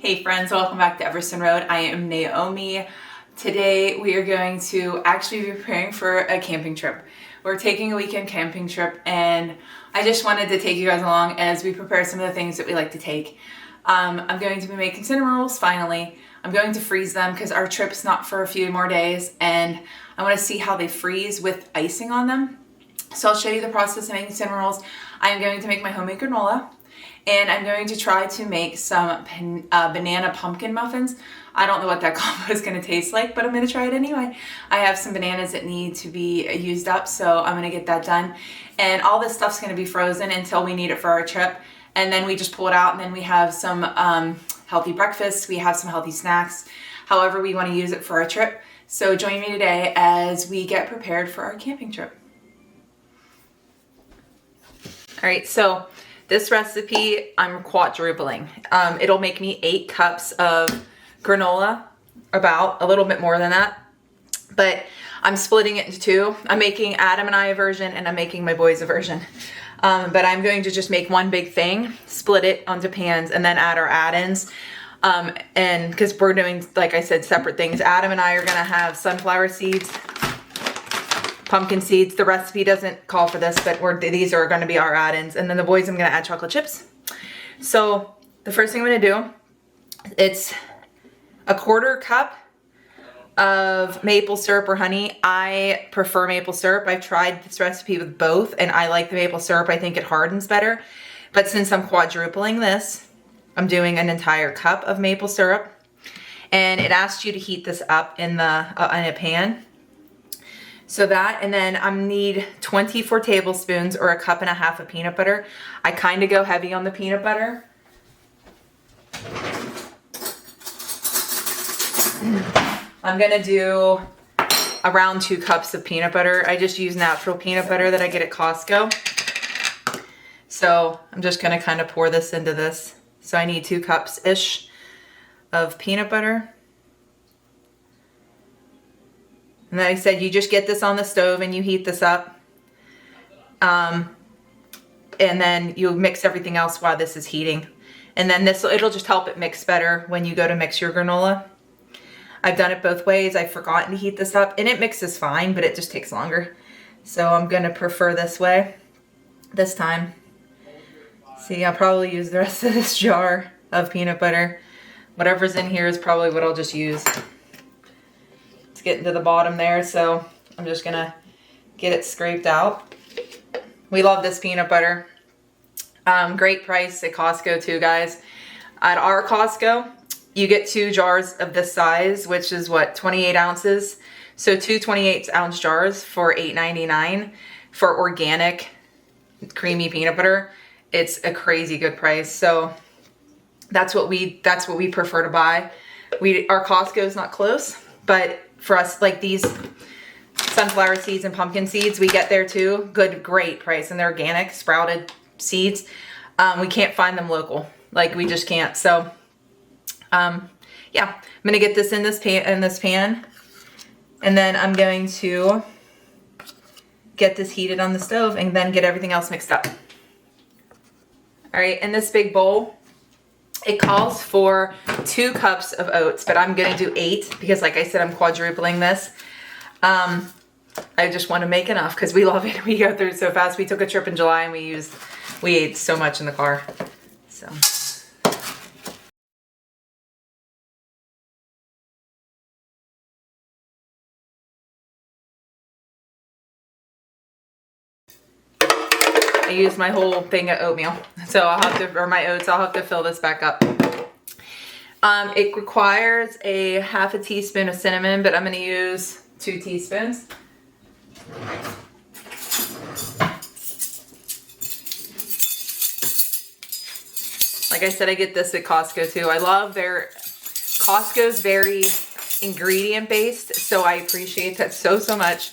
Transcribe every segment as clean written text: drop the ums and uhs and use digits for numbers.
Hey friends, welcome back to Everson Road. I am Naomi. Today we are going to actually be preparing for a camping trip. We're taking a weekend camping trip and I just wanted to take you guys along as we prepare some of the things that we like to take. I'm going to be making cinnamon rolls finally. I'm going to freeze them because our trip's not for a few more days and I want to see how they freeze with icing on them. So I'll show you the process of making cinnamon rolls. I am going to make my homemade granola. And I'm going to try to make some banana pumpkin muffins. I don't know what that combo is going to taste like, but I'm going to try it anyway. I have some bananas that need to be used up, so I'm going to get that done. And all this stuff's going to be frozen until we need it for our trip. And then we just pull it out, and then we have some healthy breakfasts. We have some healthy snacks, however we want to use it for our trip. So join me today as we get prepared for our camping trip. All right, so this recipe, I'm quadrupling. It'll make me 8 cups of granola, about a little bit more than that. But I'm splitting it into 2. I'm making Adam and I a version and I'm making my boys a version. But I'm going to just make one big thing, split it onto pans and then add our add-ins. And because we're doing, like I said, separate things. Adam and I are gonna have sunflower seeds, pumpkin seeds. The recipe doesn't call for this, but these are going to be our add-ins. And then the boys, I'm going to add chocolate chips. So the first thing I'm going to do, it's a 1/4 cup of maple syrup or honey. I prefer maple syrup. I've tried this recipe with both and I like the maple syrup. I think it hardens better. But since I'm quadrupling this, I'm doing an entire cup of maple syrup. And it asks you to heat this up in a pan. So that, and then I need 24 tablespoons or 1.5 cups of peanut butter. I kind of go heavy on the peanut butter. I'm gonna do around 2 cups of peanut butter. I just use natural peanut butter that I get at Costco. So I'm just gonna kind of pour this into this. So I need 2 cups-ish of peanut butter. And like I said, you just get this on the stove and you heat this up. And then you mix everything else while this is heating. And then it'll just help it mix better when you go to mix your granola. I've done it both ways. I've forgotten to heat this up and it mixes fine, but it just takes longer. So I'm gonna prefer this way this time. See, I'll probably use the rest of this jar of peanut butter. Whatever's in here is probably what I'll just use. It's getting to the bottom there, so I'm just gonna get it scraped out. We love this peanut butter. Great price at Costco too, guys. At our Costco, you get 2 jars of this size, which is what, 28 ounces. So 2 28-ounce jars for $8.99 for organic creamy peanut butter. It's a crazy good price. So that's what we prefer to buy. Our Costco is not close, but for us, like these sunflower seeds and pumpkin seeds, we get there too. Great price, and they're organic, sprouted seeds. We can't find them local, like we just can't. So, yeah, I'm gonna get this in this pan, and then I'm going to get this heated on the stove, and then get everything else mixed up. All right, in this big bowl, it calls for 2 cups of oats, but I'm gonna do 8 because like I said, I'm quadrupling this. I just want to make enough because we love it. We go through it so fast. We took a trip in July and we ate so much in the car. So. I used my whole thing of oatmeal. So I'll have to, or my oats, I'll have to fill this back up. It requires a 1/2 teaspoon of cinnamon, but I'm going to use 2 teaspoons. Like I said, I get this at Costco too. I love Costco's very ingredient based, so I appreciate that so much.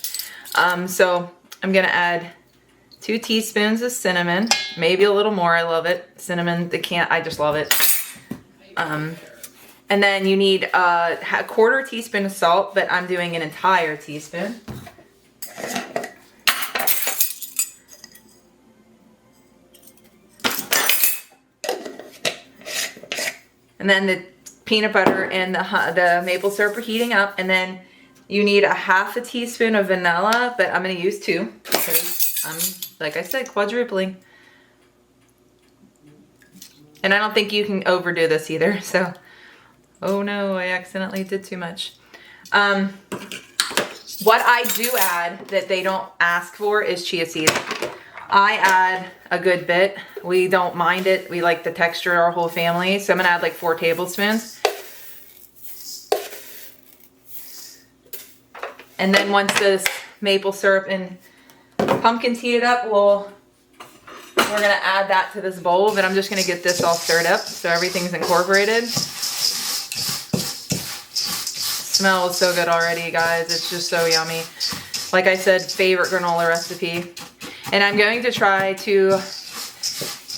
So I'm going to add 2 teaspoons of cinnamon, maybe a little more. I love it. Cinnamon, I just love it. And then you need a 1/4 teaspoon of salt, but I'm doing an entire teaspoon. And then peanut butter and the maple syrup are heating up, and then you need a half a teaspoon of vanilla, but I'm gonna use 2 because I'm, like I said, quadrupling. And I don't think you can overdo this either, so. Oh no, I accidentally did too much. What I do add that they don't ask for is chia seeds. I add a good bit. We don't mind it. We like the texture, our whole family. So I'm gonna add like 4 tablespoons. And then once this maple syrup and pumpkin's heated up, we're gonna add that to this bowl, but I'm just gonna get this all stirred up so everything's incorporated. Smells so good already, guys. It's just so yummy. Like I said, favorite granola recipe. And I'm going to try to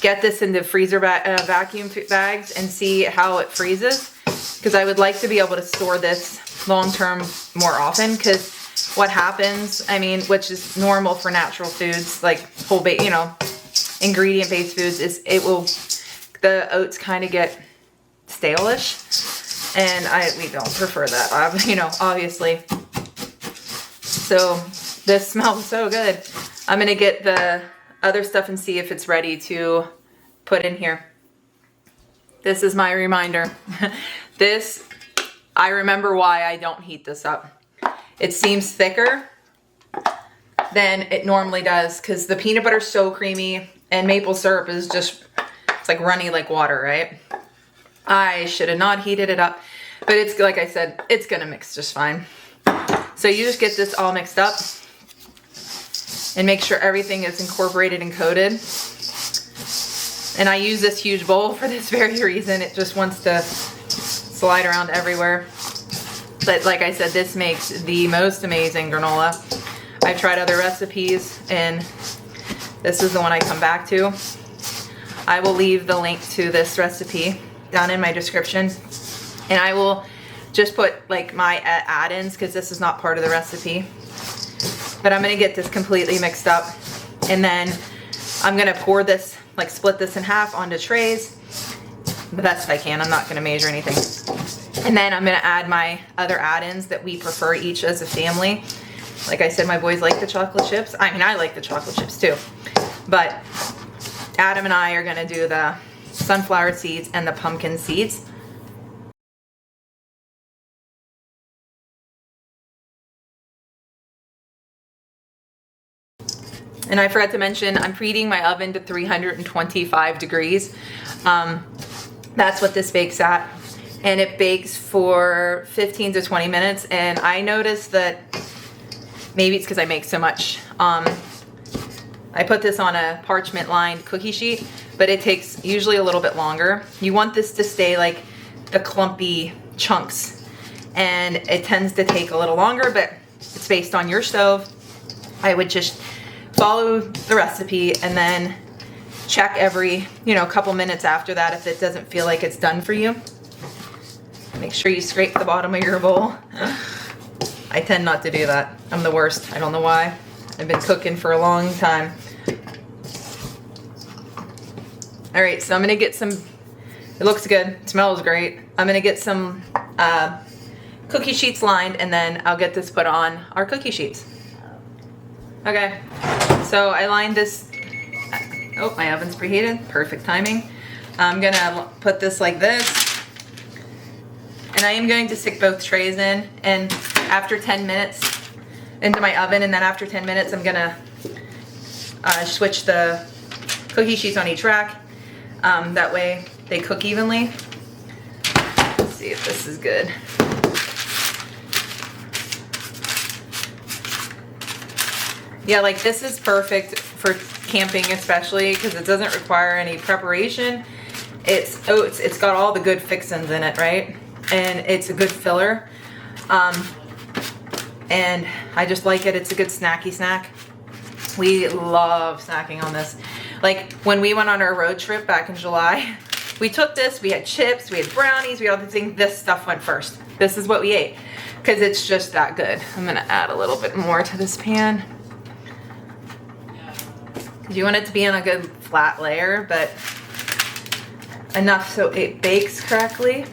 get this into freezer vacuum bags and see how it freezes, because I would like to be able to store this long-term more often, because what happens, I mean, which is normal for natural foods, like you know, ingredient-based foods, is the oats kind of get stale-ish, and we don't prefer that, you know, obviously. So this smells so good. I'm gonna get the other stuff and see if it's ready to put in here. This is my reminder. I remember why I don't heat this up. It seems thicker than it normally does because the peanut butter is so creamy and maple syrup is just, it's like runny like water, right? I should have not heated it up, but it's, like I said, it's gonna mix just fine. So you just get this all mixed up and make sure everything is incorporated and coated. And I use this huge bowl for this very reason. It just wants to slide around everywhere. But like I said, this makes the most amazing granola. I've tried other recipes and this is the one I come back to. I will leave the link to this recipe down in my description. And I will just put like my add-ins because this is not part of the recipe. But I'm gonna get this completely mixed up. And then I'm gonna pour this, like split this in half onto trays. The best I can, I'm not gonna measure anything. And then I'm gonna add my other add-ins that we prefer each as a family. Like I said, my boys like the chocolate chips. I mean, I like the chocolate chips too. But Adam and I are gonna do the sunflower seeds and the pumpkin seeds. And I forgot to mention, I'm preheating my oven to 325 degrees. That's what this bakes at. And it bakes for 15 to 20 minutes. And I noticed that maybe it's because I make so much. I put this on a parchment lined cookie sheet, but it takes usually a little bit longer. You want this to stay like the clumpy chunks. And it tends to take a little longer, but it's based on your stove. I would just follow the recipe and then check every, you know, couple minutes after that if it doesn't feel like it's done for you. Make sure you scrape the bottom of your bowl. I tend not to do that. I'm the worst. I don't know why. I've been cooking for a long time. All right, so I'm gonna get some, it looks good, it smells great. I'm gonna get some cookie sheets lined and then I'll get this put on our cookie sheets. Okay, so I lined this, oh, my oven's preheated, perfect timing. I'm gonna put this like this. And I am going to stick both trays in, and after 10 minutes into my oven, and then after 10 minutes I'm gonna switch the cookie sheets on each rack. That way they cook evenly. Let's see if this is good. Yeah, like this is perfect for camping especially because it doesn't require any preparation. It's oats, it's got all the good fixins in it, right? And it's a good filler. And I just like it. It's a good snacky snack. We love snacking on this. Like when we went on our road trip back in July, we took this, we had chips, we had brownies, we had all the things. This stuff went first. This is what we ate because it's just that good. I'm gonna add a little bit more to this pan. You want it to be on a good flat layer, but enough so it bakes correctly.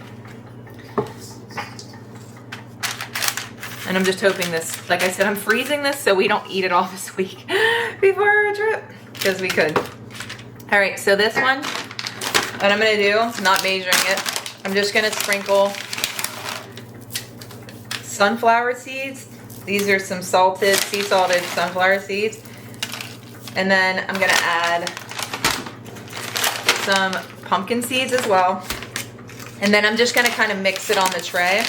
And I'm just hoping this, like I said, I'm freezing this so we don't eat it all this week before our trip, because we could. All right, so this one, what I'm gonna do, not measuring it, I'm just gonna sprinkle sunflower seeds. These are some salted, sea salted sunflower seeds. And then I'm gonna add some pumpkin seeds as well. And then I'm just gonna kind of mix it on the tray.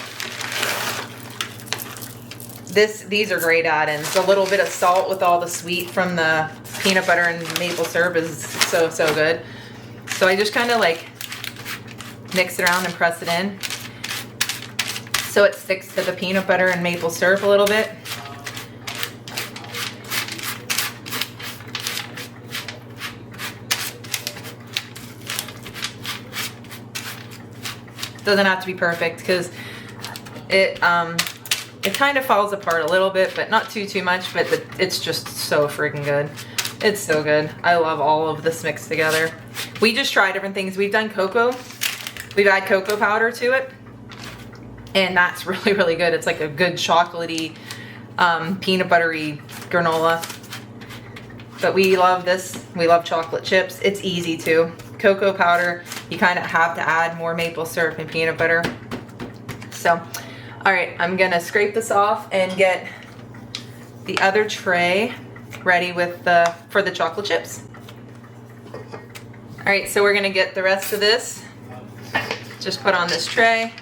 These are great add-ins. A little bit of salt with all the sweet from the peanut butter and maple syrup is so, so good. So I just kind of like mix it around and press it in so it sticks to the peanut butter and maple syrup a little bit. Doesn't have to be perfect because it kind of falls apart a little bit, but not too much, but it's just so freaking good. It's so good. I love all of this mixed together. We just try different things. We've done cocoa. We've added cocoa powder to it, and that's really, really good. It's like a good chocolatey, peanut buttery granola. But we love this. We love chocolate chips. It's easy too. Cocoa powder, you kind of have to add more maple syrup and peanut butter. So, all right, I'm gonna scrape this off and get the other tray ready with for the chocolate chips. All right, so we're gonna get the rest of this. Just put on this tray.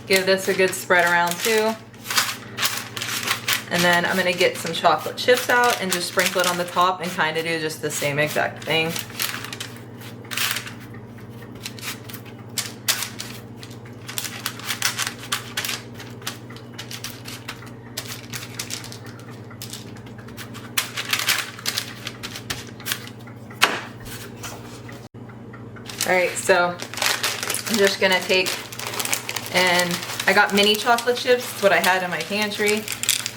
Give this a good spread around too. And then I'm gonna get some chocolate chips out and just sprinkle it on the top and kind of do just the same exact thing. All right, so I'm just gonna take, and I got mini chocolate chips. That's what I had in my pantry.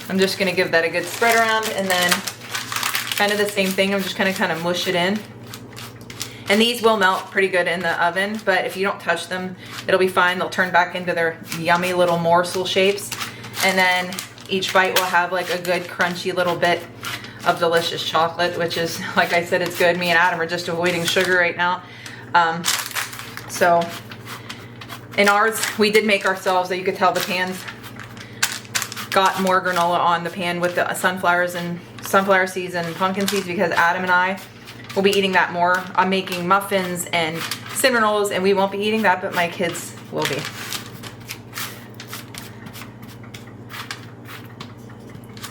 I'm just gonna give that a good spread around, and then kind of the same thing. I'm just gonna kind of mush it in. And these will melt pretty good in the oven, but if you don't touch them, it'll be fine. They'll turn back into their yummy little morsel shapes. And then each bite will have like a good crunchy little bit of delicious chocolate, which is, like I said, it's good. Me and Adam are just avoiding sugar right now. So in ours, we did make ourselves, that you could tell the pans got more granola on the pan with the sunflower seeds and pumpkin seeds, because Adam and I will be eating that more. I'm making muffins and cinnamon rolls, and we won't be eating that, but my kids will be.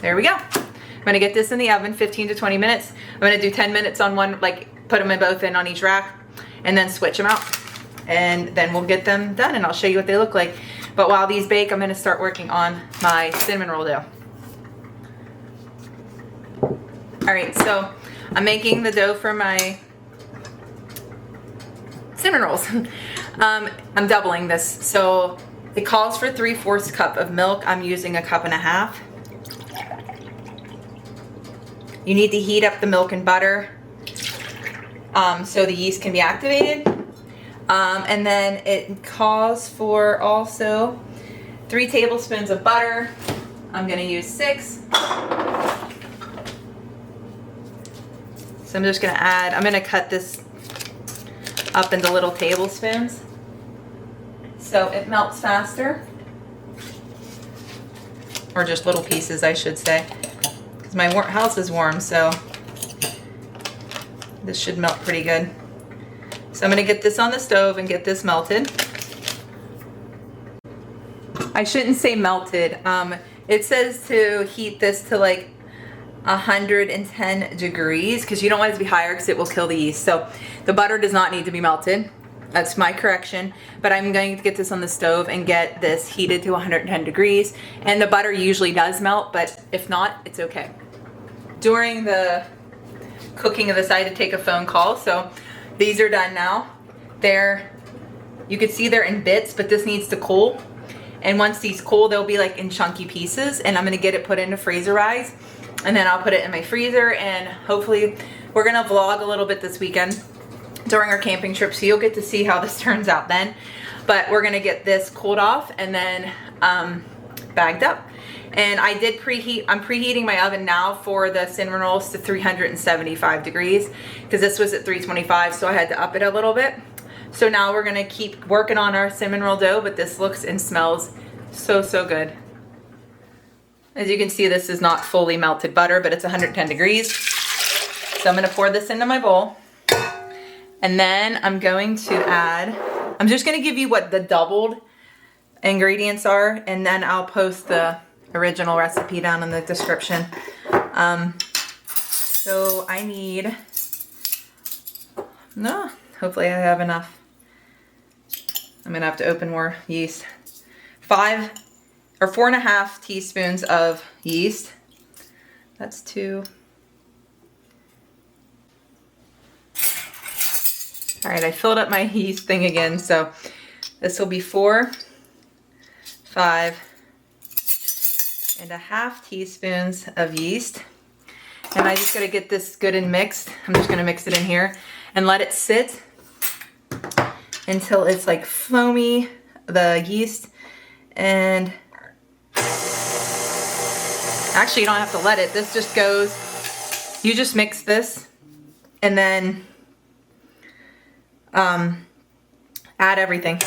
There we go. I'm gonna get this in the oven 15 to 20 minutes. I'm gonna do 10 minutes on one, like put them in both in on each rack, and then switch them out. And then we'll get them done, and I'll show you what they look like. But while these bake, I'm gonna start working on my cinnamon roll dough. All right, so I'm making the dough for my cinnamon rolls. I'm doubling this. So it calls for 3/4 cup of milk. I'm using 1.5 cups. You need to heat up the milk and butter so the yeast can be activated. And then it calls for also 3 tablespoons of butter. I'm gonna use 6. So I'm just gonna add, I'm gonna cut this up into little tablespoons so it melts faster. Or just little pieces, I should say. Because my house is warm, so this should melt pretty good. So I'm gonna get this on the stove and get this melted. I shouldn't say melted. It says to heat this to like 110 degrees because you don't want it to be higher because it will kill the yeast. So the butter does not need to be melted. That's my correction. But I'm going to get this on the stove and get this heated to 110 degrees. And the butter usually does melt, but if not, it's okay. During the cooking of this, I had to take a phone call. So these are done now. You can see they're in bits, but this needs to cool. And once these cool, they'll be like in chunky pieces. And I'm gonna get it put into freezer-wise. And then I'll put it in my freezer, and hopefully we're gonna vlog a little bit this weekend. during our camping trip, so you'll get to see how this turns out then. But we're gonna get this cooled off and then bagged up. And I did preheat, I'm preheating my oven now for the cinnamon rolls to 375 degrees because this was at 325, so I had to up it a little bit. So now we're gonna keep working on our cinnamon roll dough, but this looks and smells so, so good. As you can see, this is not fully melted butter, but it's 110 degrees. So I'm gonna pour this into my bowl. And then I'm going to add, I'm just gonna give you what the doubled ingredients are, and then I'll post the original recipe down in the description. So I need, hopefully I have enough. I'm gonna have to open more yeast. 4.5 teaspoons of yeast. That's 2. All right, I filled up my yeast thing again, so this will be 4, 5.5 teaspoons of yeast. And I just gotta get this good and mixed. I'm just gonna mix it in here and let it sit until it's like foamy, the yeast. And actually you don't have to let it, this just goes, you just mix this and then add everything.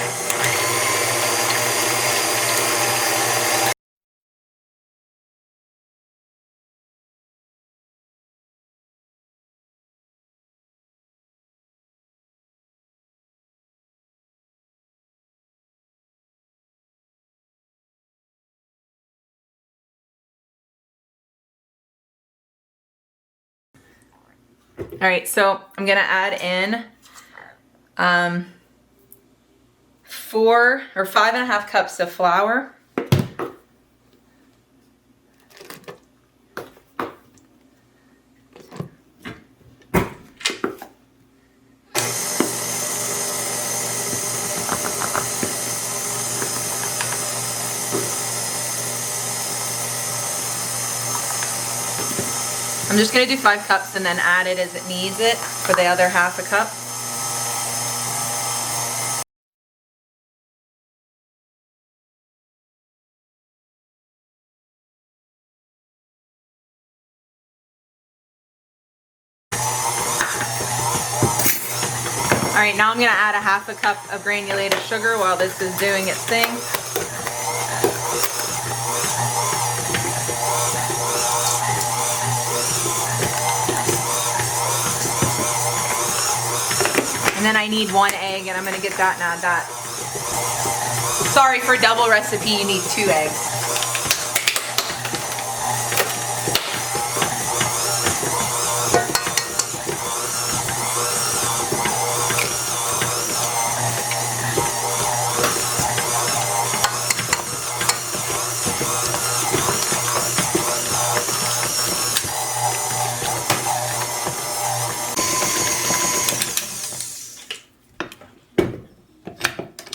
All right, so I'm gonna add in 4 or 5.5 cups of flour. I'm just gonna do 5 cups and then add it as it needs it for the other 1/2 cup. All right, now I'm gonna add 1/2 cup of granulated sugar while this is doing its thing. And then I need 1 egg, and I'm gonna get that and add that. Sorry, for double recipe, you need 2 eggs.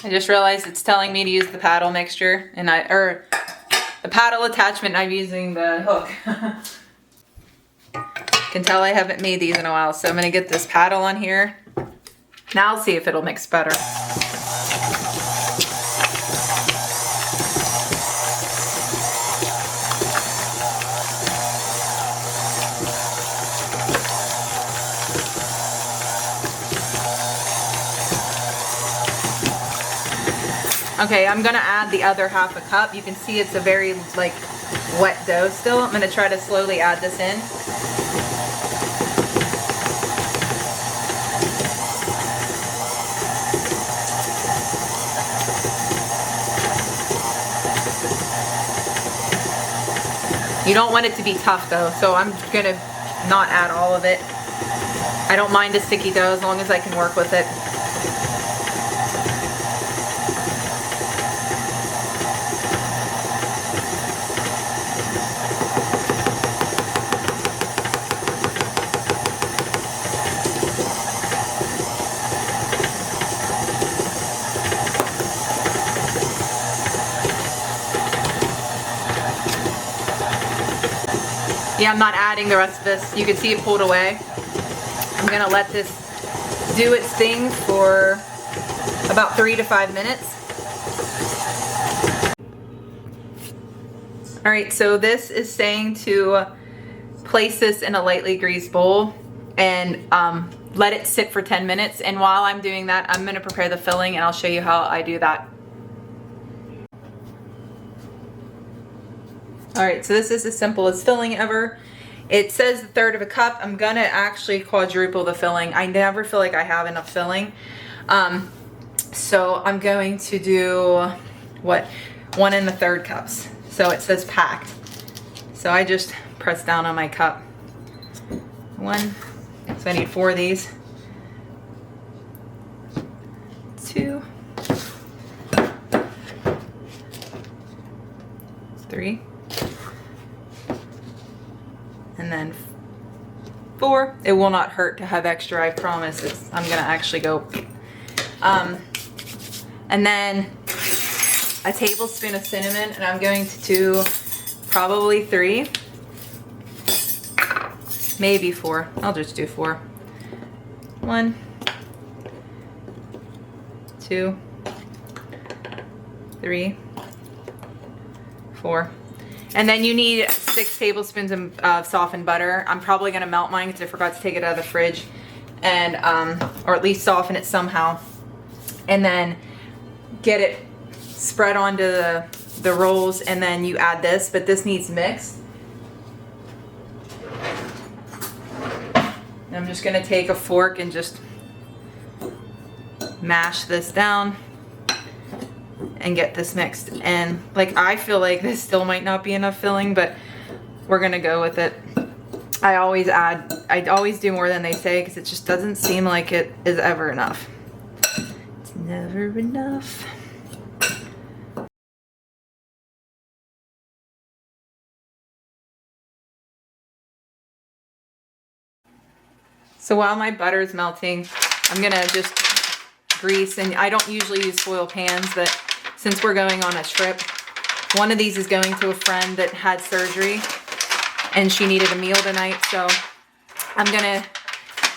I just realized it's telling me to use the paddle mixture, and the paddle attachment, I'm using the hook. Can tell I haven't made these in a while, so I'm gonna get this paddle on here. Now I'll see if it'll mix better. Okay, I'm gonna add the other 1/2 cup. You can see it's a very like wet dough still. I'm gonna try to slowly add this in. You don't want it to be tough though, so I'm gonna not add all of it. I don't mind a sticky dough as long as I can work with it. Yeah, I'm not adding the rest of this. You can see it pulled away. I'm gonna let this do its thing for about 3 to 5 minutes. All right, so this is saying to place this in a lightly greased bowl and let it sit for 10 minutes. And while I'm doing that, I'm gonna prepare the filling and I'll show you how I do that. All right, so this is the simplest filling ever. It says 1/3 of a cup. I'm gonna actually quadruple the filling. I never feel like I have enough filling. So I'm going to do, what, 1 1/3 cups. So it says packed. So I just press down on my cup. 1, so I need 4 of these. 2, 3, and then 4. It will not hurt to have extra, I promise. I'm gonna actually go. And then a tablespoon of cinnamon, and I'm going to do probably 3, maybe 4. I'll just do 4. 1, 2, 3, 4. And then you need 6 tablespoons of softened butter. I'm probably gonna melt mine because I forgot to take it out of the fridge, and or at least soften it somehow. And then get it spread onto the rolls, and then you add this, but this needs mixed. And I'm just gonna take a fork and just mash this down and get this mixed. And like, I feel like this still might not be enough filling, but we're gonna go with it. I always do more than they say because it just doesn't seem like it is ever enough. It's never enough. So while my butter is melting, I'm gonna just grease, and I don't usually use foil pans, but since we're going on a trip, one of these is going to a friend that had surgery and she needed a meal tonight, so I'm gonna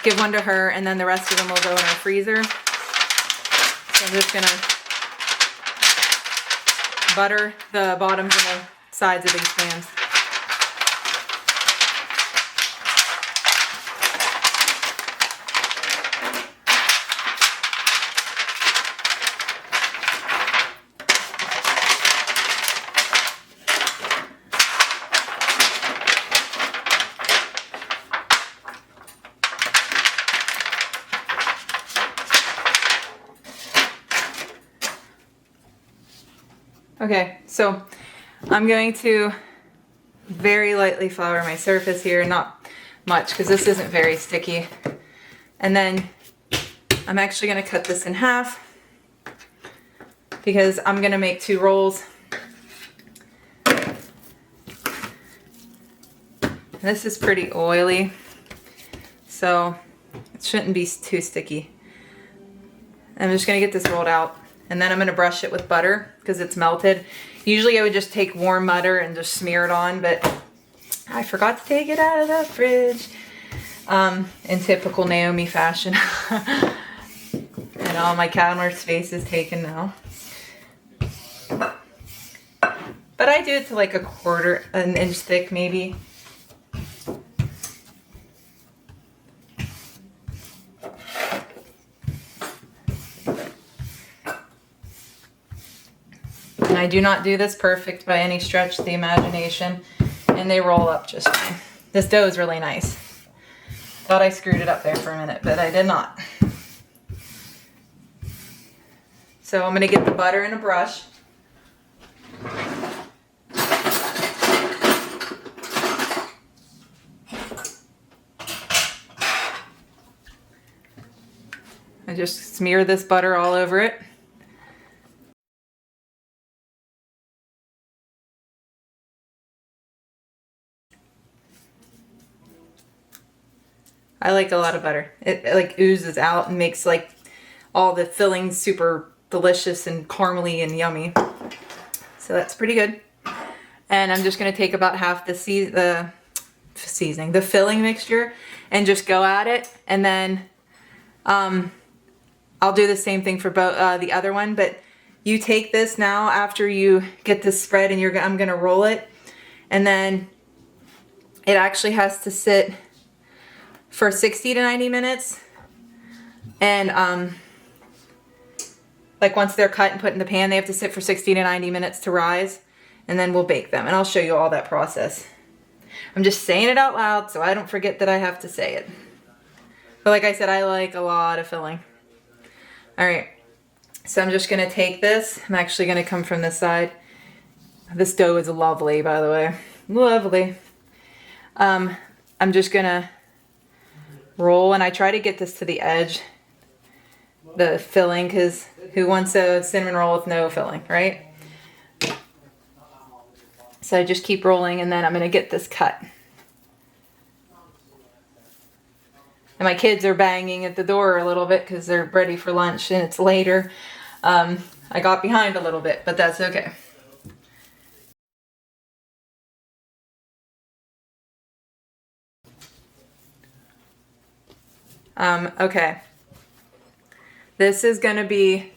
give one to her, and then the rest of them will go in our freezer. So I'm just gonna butter the bottoms and the sides of these pans. Okay, so I'm going to very lightly flour my surface here, not much because this isn't very sticky. And then I'm actually going to cut this in half because I'm going to make 2 rolls. This is pretty oily, so it shouldn't be too sticky. I'm just going to get this rolled out. And then I'm going to brush it with butter because it's melted. Usually I would just take warm butter and just smear it on, but I forgot to take it out of the fridge in typical Naomi fashion. And all my counter space is taken now. But I do it to like an inch thick maybe. And I do not do this perfect by any stretch of the imagination, and they roll up just fine. This dough is really nice. Thought I screwed it up there for a minute, but I did not. So I'm gonna get the butter in a brush. I just smear this butter all over it. I like a lot of butter. It like oozes out and makes like all the fillings super delicious and caramely and yummy. So that's pretty good. And I'm just gonna take about half the filling mixture and just go at it. And then I'll do the same thing for both the other one, but you take this now after you get this spread and I'm gonna roll it, and then it actually has to sit for 60 to 90 minutes. And like once they're cut and put in the pan, they have to sit for 60 to 90 minutes to rise, and then we'll bake them. And I'll show you all that process. I'm just saying it out loud so I don't forget that I have to say it. But like I said, I like a lot of filling. All right, so I'm just gonna take this. I'm actually gonna come from this side. This dough is lovely, by the way. Lovely. I'm just gonna roll, and I try to get this to the edge, the filling, because who wants a cinnamon roll with no filling, right? So I just keep rolling, and then I'm gonna get this cut. And my kids are banging at the door a little bit because they're ready for lunch and it's later. I got behind a little bit, but that's okay. Okay. This is gonna be,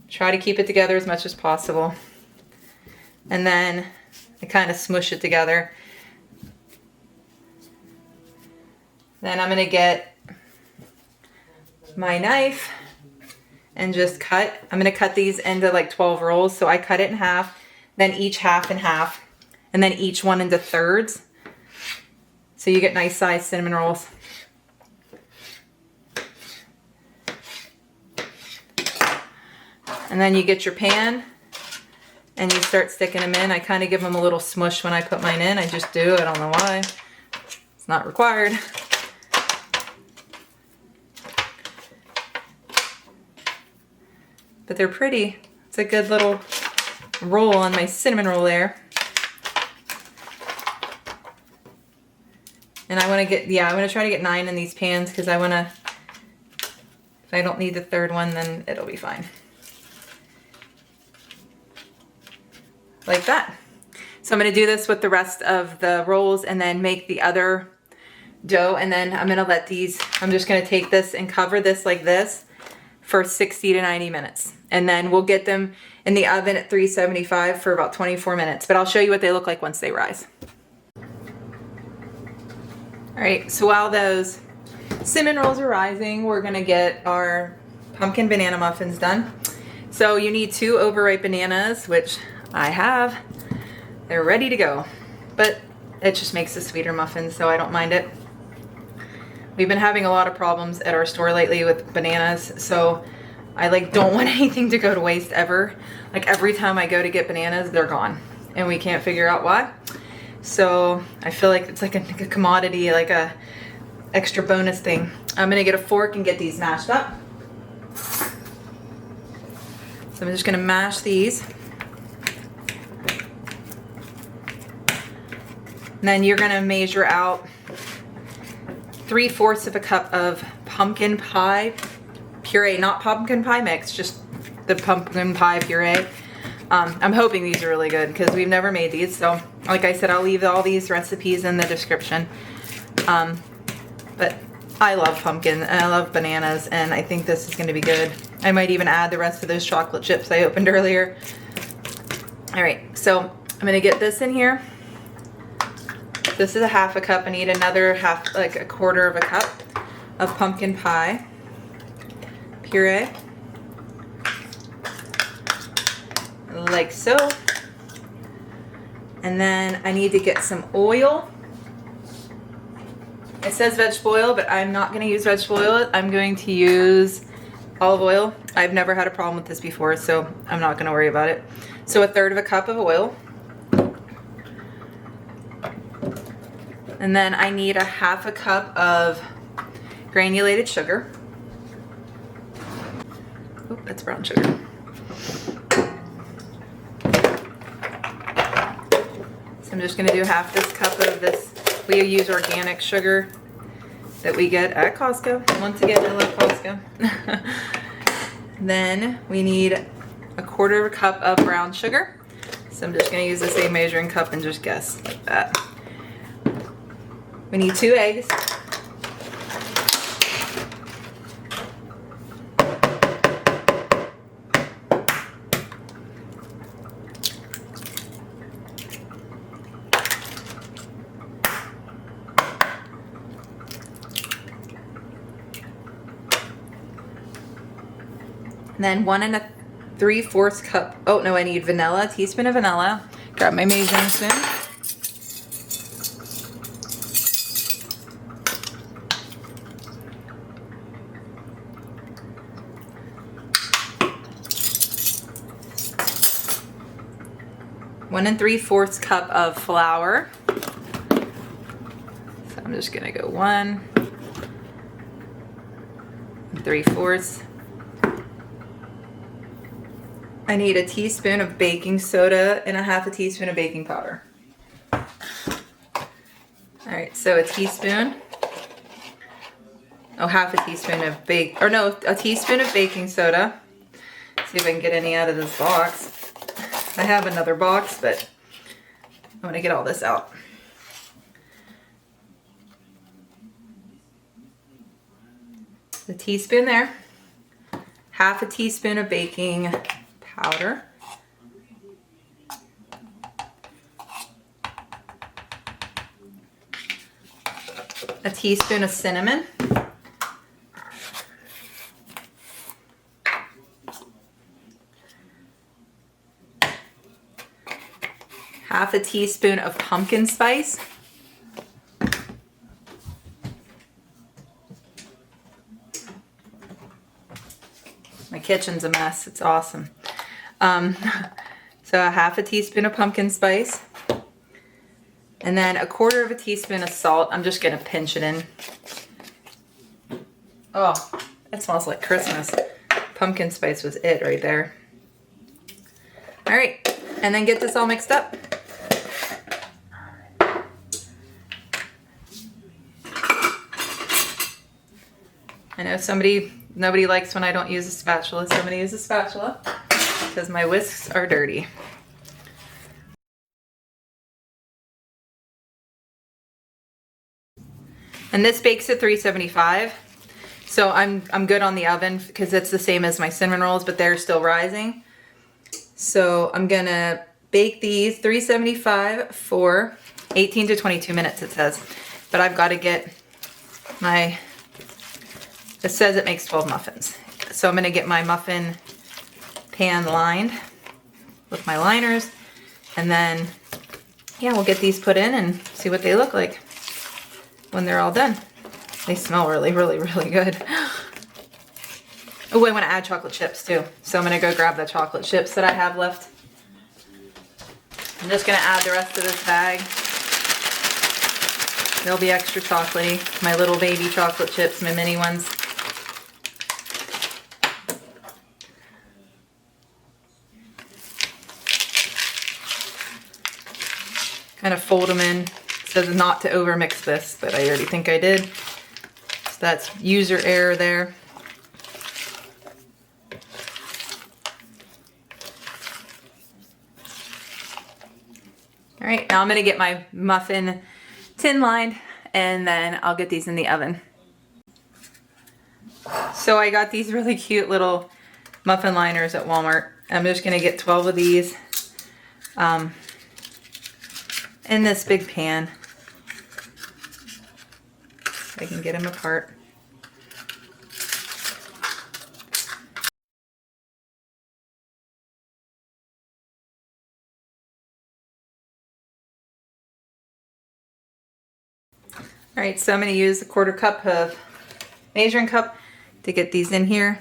try to keep it together as much as possible. And then I kind of smush it together. Then I'm gonna get my knife and just cut. I'm gonna cut these into like 12 rolls. So I cut it in half, then each half in half, and then each one into thirds. So you get nice sized cinnamon rolls. And then you get your pan and you start sticking them in. I kind of give them a little smush when I put mine in. I just do, I don't know why. It's not required. But they're pretty. It's a good little roll on my cinnamon roll there. And I want to get, yeah, I'm going to try to get 9 in these pans because I want to, if I don't need the third one, then it'll be fine. Like that. So I'm going to do this with the rest of the rolls and then make the other dough. And then I'm going to let these, I'm just going to take this and cover this like this for 60 to 90 minutes. And then we'll get them in the oven at 375 for about 24 minutes. But I'll show you what they look like once they rise. All right, so while those cinnamon rolls are rising, we're gonna get our pumpkin banana muffins done. So you need 2 overripe bananas, which I have. They're ready to go. But it just makes a sweeter muffin, so I don't mind it. We've been having a lot of problems at our store lately with bananas, so I don't want anything to go to waste ever. Like every time I go to get bananas, they're gone, and we can't figure out why. So I feel like it's like a commodity, like a extra bonus thing. I'm gonna get a fork and get these mashed up. So I'm just gonna mash these. And then you're gonna measure out 3/4 of a cup of pumpkin pie puree, not pumpkin pie mix, just the pumpkin pie puree. I'm hoping these are really good because we've never made these. So like I said, I'll leave all these recipes in the description. But I love pumpkin and I love bananas, and I think this is gonna be good. I might even add the rest of those chocolate chips I opened earlier. All right, so I'm gonna get this in here. This is a 1/2 cup. I need another half, like a 1/4 of a cup of pumpkin pie puree. Like so. And then I need to get some oil. It says vegetable oil, but I'm not gonna use vegetable oil. I'm going to use olive oil. I've never had a problem with this before, so I'm not gonna worry about it. So 1/3 of a cup of oil. And then I need a 1/2 cup of granulated sugar. Oh, that's brown sugar. I'm just gonna do 1/2 this cup of this. We use organic sugar that we get at Costco. Once again, I love Costco. Then we need a 1/4 of a cup of brown sugar. So I'm just gonna use the same measuring cup and just guess like that. We need 2 eggs. And then 1 3/4 cup. Oh no, I need vanilla, a teaspoon of vanilla. Grab my measuring spoon. One 3/4 cup of flour. So I'm just gonna go 1 3/4. I need a teaspoon of baking soda and a 1/2 teaspoon of baking powder. All right, so a teaspoon. Oh, 1/2 teaspoon of a teaspoon of baking soda. See if I can get any out of this box. I have another box, but I'm gonna get all this out. A teaspoon there. 1/2 teaspoon of baking powder. A teaspoon of cinnamon. Half a teaspoon of pumpkin spice. My kitchen's a mess. It's awesome. So a 1/2 teaspoon of pumpkin spice. And then a 1/4 teaspoon of salt. I'm just going to pinch it in. Oh, it smells like Christmas. Pumpkin spice was it right there. All right. And then get this all mixed up. I know nobody likes when I don't use a spatula, so I'm gonna use a spatula because my whisks are dirty. And this bakes at 375. So I'm good on the oven because it's the same as my cinnamon rolls, but they're still rising. So I'm gonna bake these 375 for 18 to 22 minutes, it says. But I've got to get my, it says it makes 12 muffins. So I'm gonna get my muffin pan lined with my liners, and then yeah, we'll get these put in and see what they look like when they're all done. They smell really, really, really good. Oh, I want to add chocolate chips too. So I'm gonna go grab the chocolate chips that I have left. I'm just gonna add the rest of this bag. They'll be extra chocolatey. My little baby chocolate chips, my mini ones. Kind of fold them in. It says not to overmix this, but I already think I did. So that's user error there. All right, now I'm gonna get my muffin tin lined, and then I'll get these in the oven. So I got these really cute little muffin liners at Walmart. I'm just gonna get 12 of these in this big pan. So I can get them apart. All right, so I'm going to use a 1/4 cup of measuring cup to get these in here.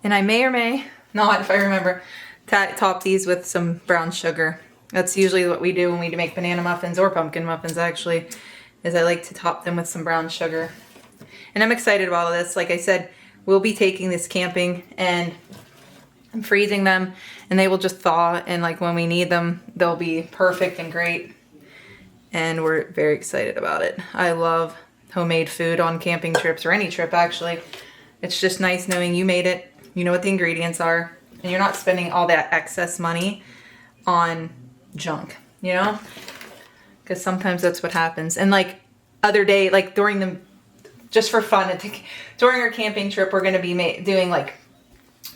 And I may or may not, if I remember, top these with some brown sugar. That's usually what we do when we make banana muffins, or pumpkin muffins actually, is I like to top them with some brown sugar. And I'm excited about all this. Like I said, we'll be taking this camping, and I'm freezing them, and they will just thaw, and like when we need them, they'll be perfect and great. And we're very excited about it. I love homemade food on camping trips, or any trip actually. It's just nice knowing you made it, you know what the ingredients are, and you're not spending all that excess money on junk, you know? Because sometimes that's what happens. And like other day, like just for fun, during our camping trip, we're gonna be doing like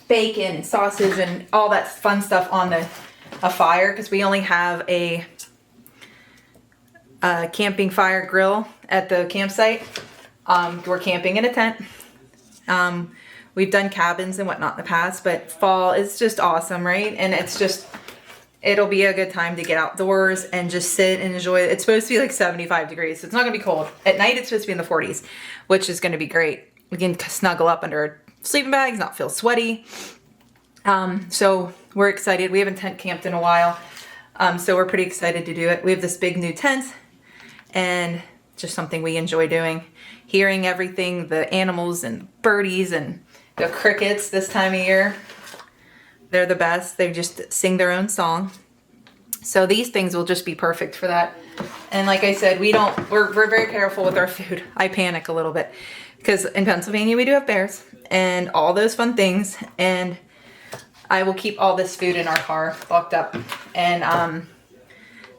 bacon and sausage and all that fun stuff on a fire, because we only have a camping fire grill at the campsite. We're camping in a tent. We've done cabins and whatnot in the past, but fall is just awesome, right? And it's just, it'll be a good time to get outdoors and just sit and enjoy it. It's supposed to be like 75 degrees, so it's not gonna be cold. At night, it's supposed to be in the 40s, which is gonna be great. We can snuggle up under our sleeping bags, not feel sweaty. So we're excited. We haven't tent camped in a while, so we're pretty excited to do it. We have this big new tent, and just something we enjoy doing. Hearing everything, the animals and birdies and the crickets this time of year. They're the best. They just sing their own song. So these things will just be perfect for that. And like I said, we're very careful with our food. I panic a little bit because in Pennsylvania we do have bears and all those fun things. And I will keep all this food in our car locked up. And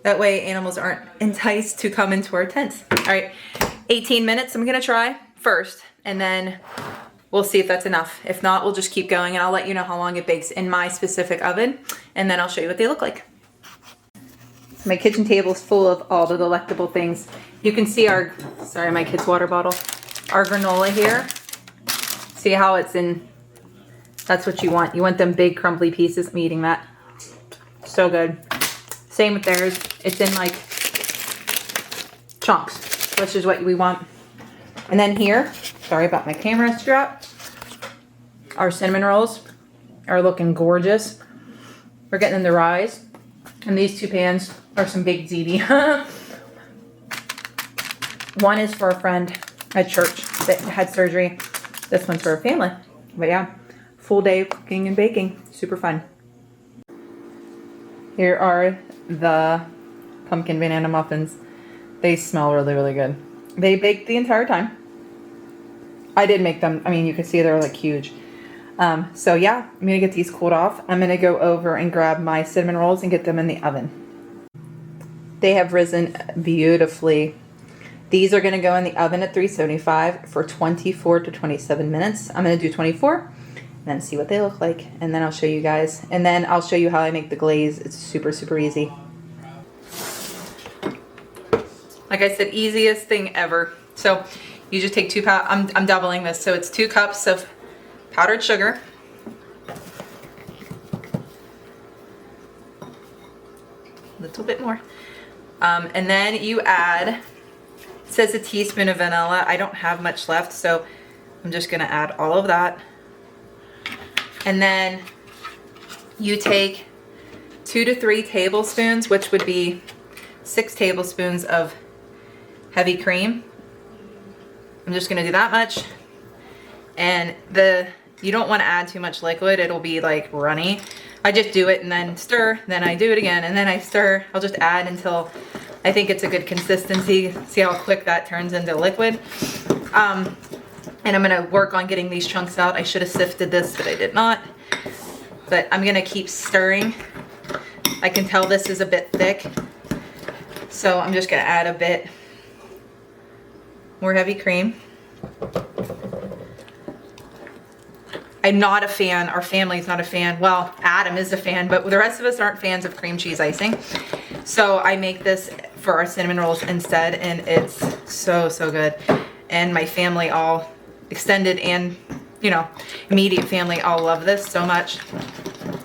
that way animals aren't enticed to come into our tents. All right, 18 minutes I'm gonna try first, and then we'll see if that's enough. If not, we'll just keep going, and I'll let you know how long it bakes in my specific oven, and then I'll show you what they look like. My kitchen table is full of all the delectable things. You can see our, sorry, my kid's water bottle, our granola here. See how it's in, that's what you want. You want them big crumbly pieces. I'm eating that. So good. Same with theirs. It's in like chunks, which is what we want. And then here, sorry about my camera strap, our cinnamon rolls are looking gorgeous. We're getting them to rise. And these two pans are some big ziti. One is for a friend at church that had surgery. This one's for a family. But yeah, full day of cooking and baking. Super fun. Here are the pumpkin banana muffins. They smell really, really good. They baked the entire time. I did make them. I mean, you can see they're like huge. So yeah, I'm gonna get these cooled off. I'm gonna go over and grab my cinnamon rolls and get them in the oven. They have risen beautifully. These are gonna go in the oven at 375 for 24 to 27 minutes. I'm gonna do 24 and then see what they look like. And then I'll show you guys. And then I'll show you how I make the glaze. It's super, super easy. Like I said, easiest thing ever. So you just take I'm doubling this. So it's 2 cups of powdered sugar. A little bit more. And then you add, it says a teaspoon of vanilla. I don't have much left, so I'm just gonna add all of that. And then you take 2 to 3 tablespoons, which would be 6 tablespoons of heavy cream. I'm just gonna do that much. And you don't want to add too much liquid. It'll be like runny. I just do it and then stir, then I do it again and then I stir. I'll just add until I think it's a good consistency. See how quick that turns into liquid. And I'm gonna work on getting these chunks out. I should have sifted this, but I did not. But I'm gonna keep stirring. I can tell this is a bit thick. So I'm just gonna add a bit more heavy cream. I'm not a fan, our family's not a fan. Well, Adam is a fan, but the rest of us aren't fans of cream cheese icing. So I make this for our cinnamon rolls instead, and it's so, so good. And my family, all extended and, you know, immediate family, all love this so much.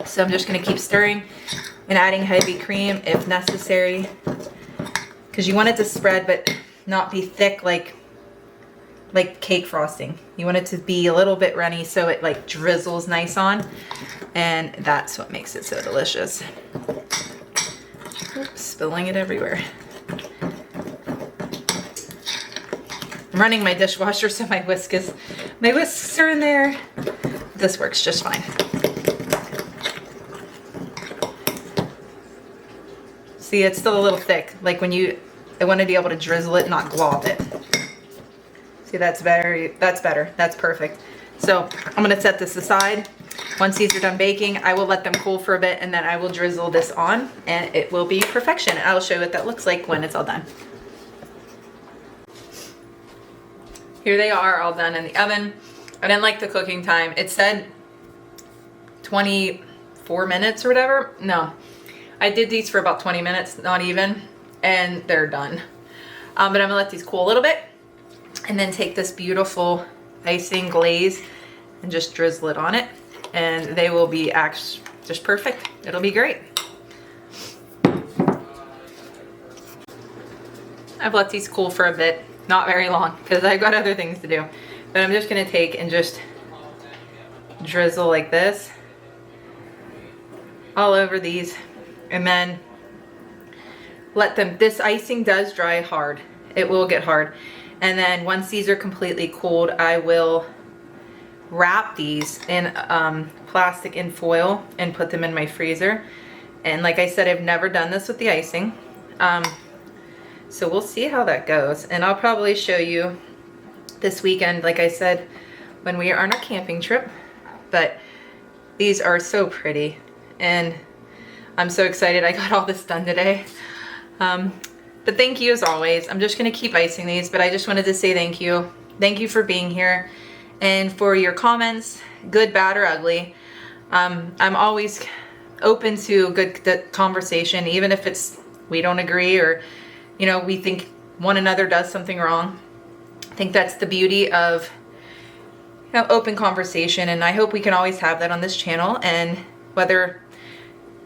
So I'm just gonna keep stirring and adding heavy cream if necessary, because you want it to spread but not be thick like cake frosting. You want it to be a little bit runny so it like drizzles nice on, and that's what makes it so delicious. Oops, spilling it everywhere. I'm running my dishwasher so my whisks are in there. This works just fine. See, it's still a little thick. Like I want to be able to drizzle it, not glop it. See, that's better, that's perfect. So I'm gonna set this aside. Once these are done baking, I will let them cool for a bit and then I will drizzle this on and it will be perfection. I'll show you what that looks like when it's all done. Here they are, all done in the oven. I didn't like the cooking time. It said 24 minutes or whatever. No, I did these for about 20 minutes, not even, and they're done. But I'm gonna let these cool a little bit and then take this beautiful icing glaze and just drizzle it on it, and they will be just perfect. It'll be great. I've let these cool for a bit, not very long, because I've got other things to do. But I'm just gonna take and just drizzle like this all over these, and then let them, this icing does dry hard. It will get hard. And then once these are completely cooled, I will wrap these in plastic in foil and put them in my freezer. And like I said, I've never done this with the icing. So we'll see how that goes. And I'll probably show you this weekend, like I said, when we are on our camping trip. But these are so pretty, and I'm so excited I got all this done today. But thank you as always. I'm just gonna keep icing these, but I just wanted to say thank you. Thank you for being here and for your comments, good, bad, or ugly. I'm always open to good conversation, even if it's we don't agree, or you know, we think one another does something wrong. I think that's the beauty of, you know, open conversation, and I hope we can always have that on this channel. And whether,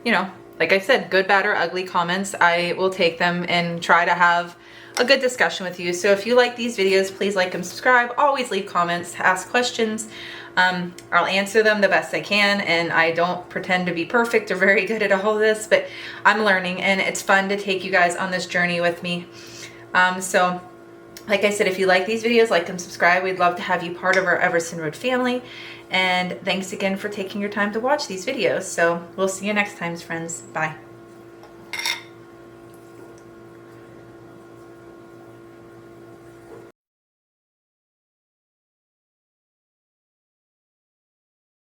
you know, like I said, good, bad, or ugly comments, I will take them and try to have a good discussion with you. So if you like these videos, please like and subscribe. Always leave comments, ask questions. I'll answer them the best I can, and I don't pretend to be perfect or very good at all of this, but I'm learning, and it's fun to take you guys on this journey with me. So like I said, if you like these videos, like and subscribe. We'd love to have you part of our Everson Road family. And thanks again for taking your time to watch these videos. So we'll see you next time, friends. Bye.